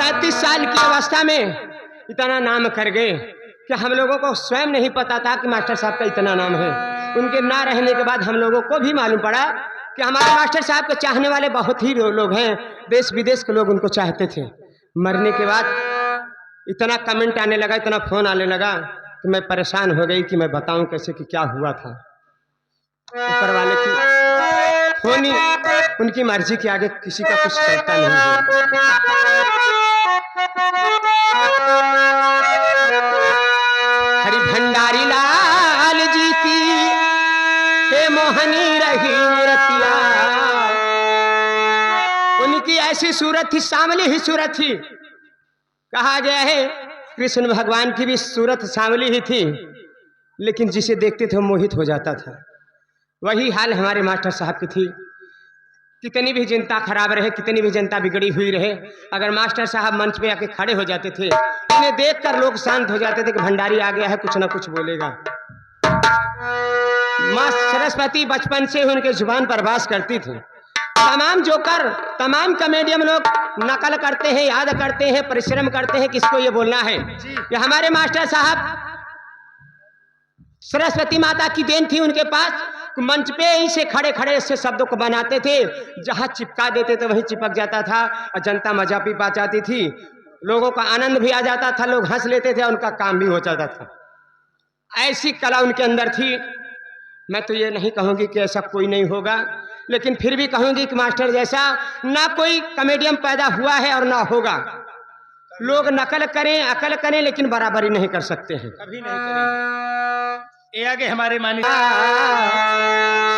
35 साल की अवस्था में इतना नाम कर गए कि हम लोगों को स्वयं नहीं पता था कि मास्टर साहब का इतना नाम है। उनके ना रहने के बाद हम लोगों को भी मालूम पड़ा कि हमारे मास्टर साहब को चाहने वाले बहुत ही लोग हैं, देश विदेश के लोग उनको चाहते थे। मरने के बाद इतना कमेंट आने लगा, इतना फोन आने लगा कि मैं परेशान हो गई कि मैं बताऊं कैसे कि क्या हुआ था। ऊपर वाले की होनी उनकी मर्जी के आगे किसी का कुछ चलता नहीं है। हरि भंडारी लाल जी की हे मोहनी रही रतिया, उनकी ऐसी सूरत थी, सांवली ही सूरत थी। कहा गया है कृष्ण भगवान की भी सूरत सांवली ही थी, लेकिन जिसे देखते थे वो मोहित हो जाता था। वही हाल हमारे मास्टर साहब की थी। कितनी भी जनता खराब रहे, कितनी भी जनता बिगड़ी हुई रहे, अगर मास्टर साहब मंच पे आके खड़े हो जाते थे, उन्हें देखकर लोग शांत हो जाते थे कि भंडारी आ गया है, कुछ ना कुछ बोलेगा। माँ सरस्वती बचपन से उनके जुबान पर वास करती थी। तमाम जोकर, तमाम कॉमेडियन लोग नकल करते हैं, याद करते हैं, परिश्रम करते हैं किसको ये बोलना है। ये हमारे मास्टर साहब सरस्वती माता की देन थी उनके पास। मंच पे ही से खड़े खड़े ऐसे शब्दों को बनाते थे, जहां चिपका देते थे वहीं चिपक जाता था और जनता मजा भी पा जाती थी, लोगों का आनंद भी आ जाता था, लोग हंस लेते थे, उनका काम भी हो जाता था। ऐसी कला उनके अंदर थी। मैं तो ये नहीं कहूंगी कि ऐसा कोई नहीं होगा, लेकिन फिर भी कहूंगी कि मास्टर जैसा ना कोई कॉमेडियन पैदा हुआ है और ना होगा। लोग नकल करें, अकल करें, लेकिन बराबरी नहीं कर सकते हैं, कभी नहीं करेंगे। ये आगे हमारे मानी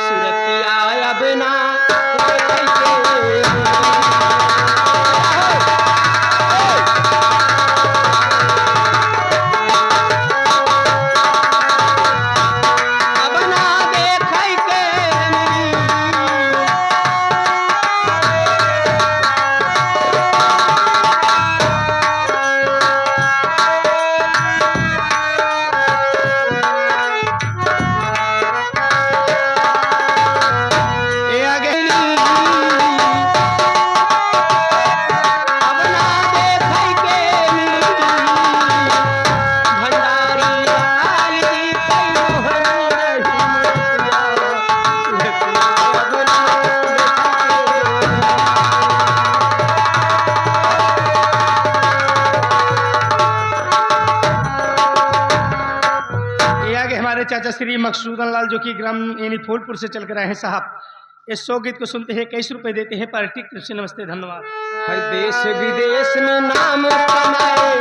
सुरतिया अब ना चाचा श्री मकसूदन लाल जो कि ग्राम यानी फूलपुर से चल कर आए हैं साहब, इस 100 गीत को सुनते हैं, कैसे रुपए देते हैं पार्टी तरफ से। नमस्ते, धन्यवाद। हर देश विदेश में नाम कमाए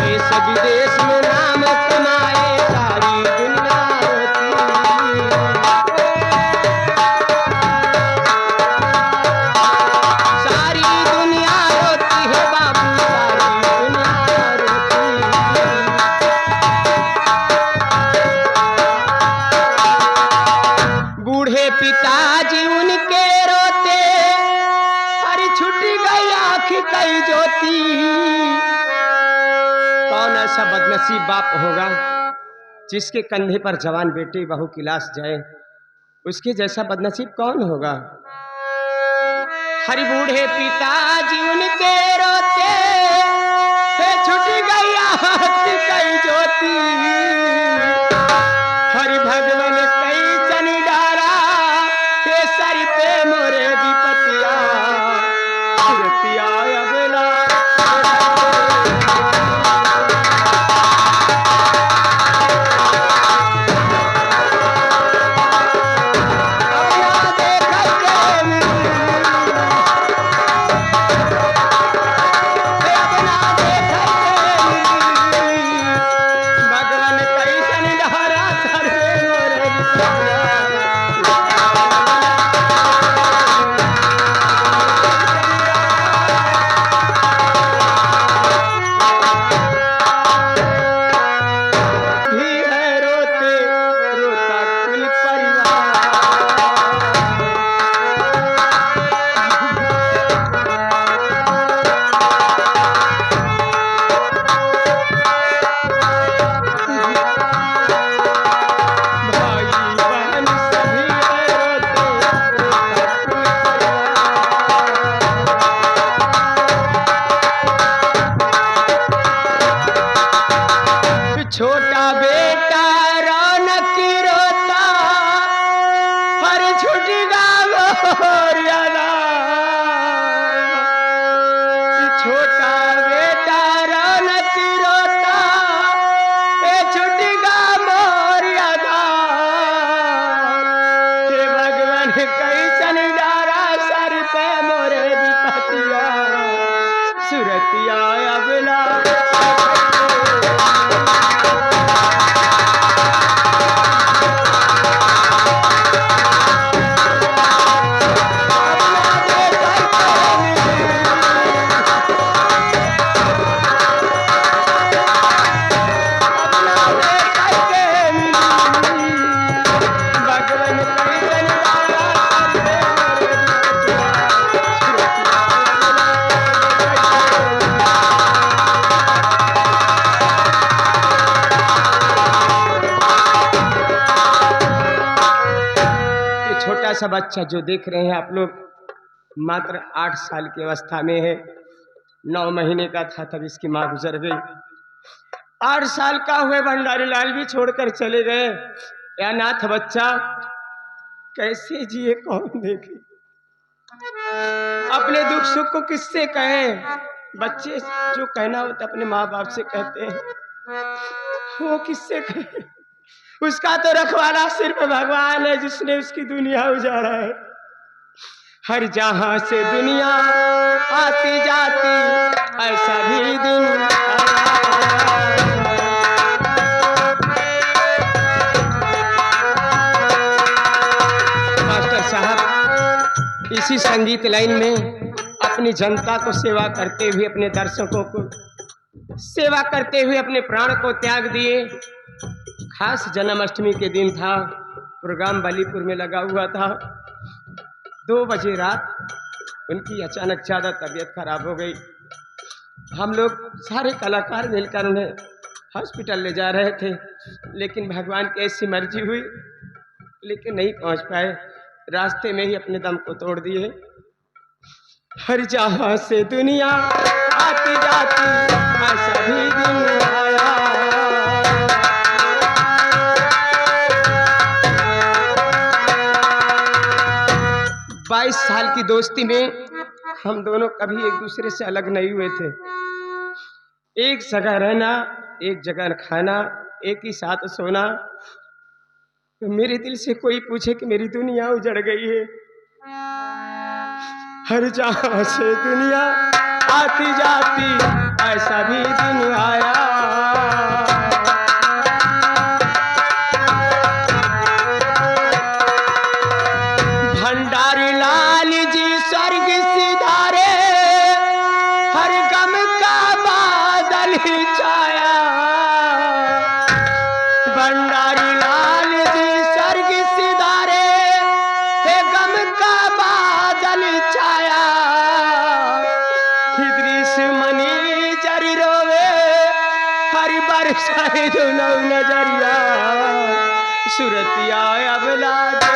देश विदेश में नाम कमाए सारी दुनिया पिताजी उनके रोते, हरी छूट गई आँख कई ज्योति। कौन ऐसा बदनसीब बाप होगा जिसके कंधे पर जवान बेटे बहू की लाश जाए, उसके जैसा बदनसीब कौन होगा। हरी बूढ़े पिताजी उनके रोते, छूट गई आँख कई ज्योति। हरि भगवान कई चनी डारा सर पे मोरे विपतिया, सुरतिया अबला छोटा बेटा रौनक रोता हर छुटगा मोरियादा। छोटा बेटा रौनक रोता ए छुटगा मोरियादा। हे भगवान कैसन डारा सर पे मोरे विपतिया सुरतिया अबला। छोटा सा बच्चा जो देख रहे हैं आप लोग मात्र 8 साल की अवस्था में है। 9 महीने का था तब इसकी माँ गुजर गई। 8 साल का हुए भंडारी लाल भी छोड़कर चले गए। या नाथ बच्चा कैसे जिए कौन देखे, अपने दुख सुख को किससे कहें। बच्चे जो कहना होता अपने माँ बाप से कहते हैं, वो किससे कहे। उसका तो रखवाला सिर्फ भगवान है जिसने उसकी दुनिया उजाड़ा है। हर जहां से दुनिया आती जाती ऐसा भी दिन मास्टर साहब इसी संगीत लाइन में अपनी जनता को सेवा करते हुए, अपने दर्शकों को सेवा करते हुए अपने प्राण को त्याग दिए। खास जन्माष्टमी के दिन था, प्रोग्राम बलीपुर में लगा हुआ था। 2 बजे रात उनकी अचानक ज़्यादा तबीयत खराब हो गई। हम लोग सारे कलाकार मिलकर उन्हें हॉस्पिटल ले जा रहे थे, लेकिन भगवान की ऐसी मर्जी हुई, लेकिन नहीं पहुंच पाए। रास्ते में ही अपने दम को तोड़ दिए। हर जहां से दुनिया आती जाती ऐसा भी दिन आया। 22 साल की दोस्ती में हम दोनों कभी एक दूसरे से अलग नहीं हुए थे। एक जगह रहना, एक जगह खाना, एक ही साथ सोना। तो मेरे दिल से कोई पूछे कि मेरी दुनिया उजड़ गई है। हर जहां से दुनिया आती जाती ऐसा भी दिन आया। भंडारी लाल जी स्वर्ग सिधारे हर गम का बादल ही छाया। भंडारी लाल जी स्वर्ग सिधारे हे गम का बादल छाया। हिद्रिस मनी जरी रोवे हर बरसाए नजरिया सुरतिया अबला दे।